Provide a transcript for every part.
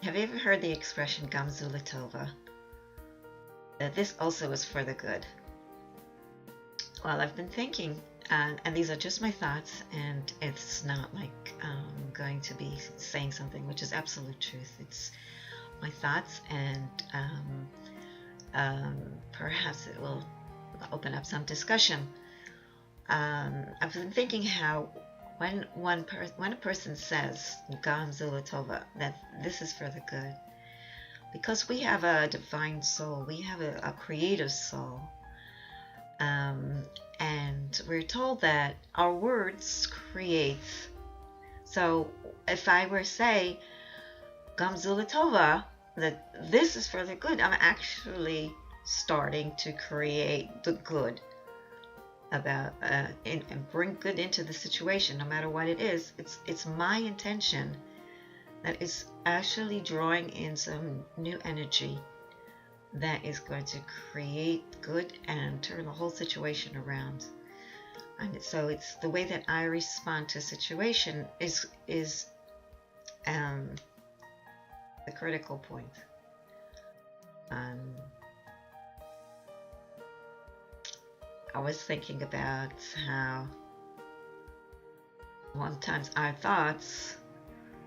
Have you ever heard the expression Gamzu Latova? That this also is for the good. Well, I've been thinking, and these are just my thoughts, and it's not like going to be saying something which is absolute truth. It's my thoughts, and perhaps it will open up some discussion. I've been thinking how when a person says Gamzu Latova, that this is for the good, because we have a divine soul, we have a creative soul, and we're told that our words create. So if I were to say Gamzu Latova, that this is for the good, I'm actually starting to create the good about and bring good into the situation, no matter what it is. It's my intention that is actually drawing in some new energy that is going to create good and turn the whole situation around. And so it's the way that I respond to a situation is the critical point. I was thinking about how sometimes our thoughts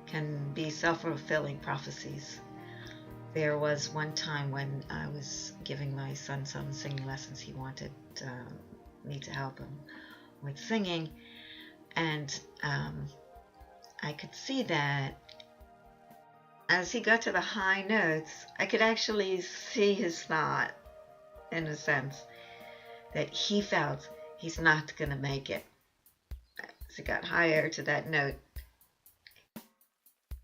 can be self-fulfilling prophecies. There was one time when I was giving my son some singing lessons. He wanted me to help him with singing, and I could see that as he got to the high notes, I could actually see his thought, in a sense, that he felt he's not going to make it. As he got higher to that note,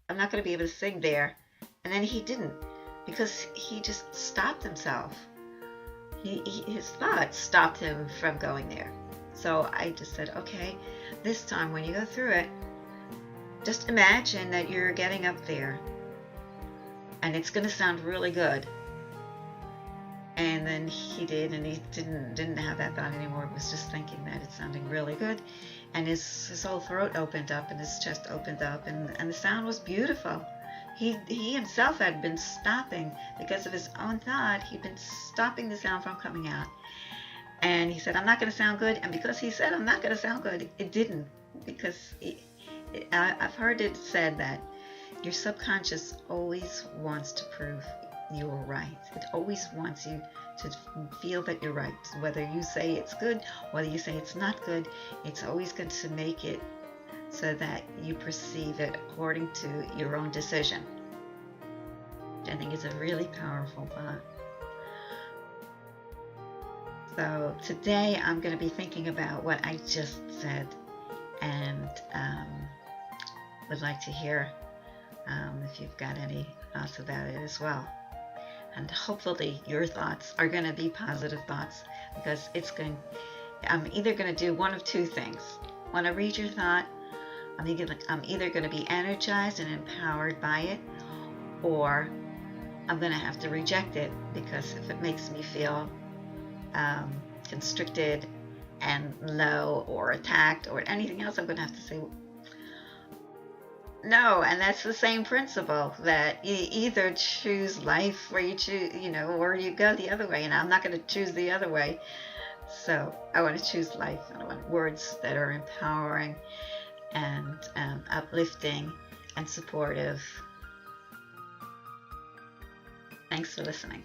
I'm not going to be able to sing there. And then he didn't, because he just stopped himself. His thoughts stopped him from going there. So I just said, okay, this time when you go through it, just imagine that you're getting up there and it's going to sound really good. And then he did, and he didn't have that thought anymore. He was just thinking that it's sounding really good, and his whole throat opened up and his chest opened up, and the sound was beautiful. He himself had been stopping because of his own thought. He'd been stopping the sound from coming out, and he said, "I'm not going to sound good." And because he said, "I'm not going to sound good," it didn't, because I've heard it said that your subconscious always wants to prove you're right. It always wants you to feel that you're right. Whether you say it's good, whether you say it's not good, it's always going to make it so that you perceive it according to your own decision. I think it's a really powerful thought. So today I'm going to be thinking about what I just said, and would like to hear if you've got any thoughts about it as well. And hopefully your thoughts are going to be positive thoughts, because I'm either going to do one of two things. When I read your thought, I'm either going to be energized and empowered by it, or I'm going to have to reject it, because if it makes me feel constricted and low or attacked or anything else, I'm going to have to say no. And that's the same principle, that you either choose life or you choose, or you go the other way. And I'm not going to choose the other way. So I want to choose life, and I want words that are empowering and uplifting and supportive. Thanks for listening.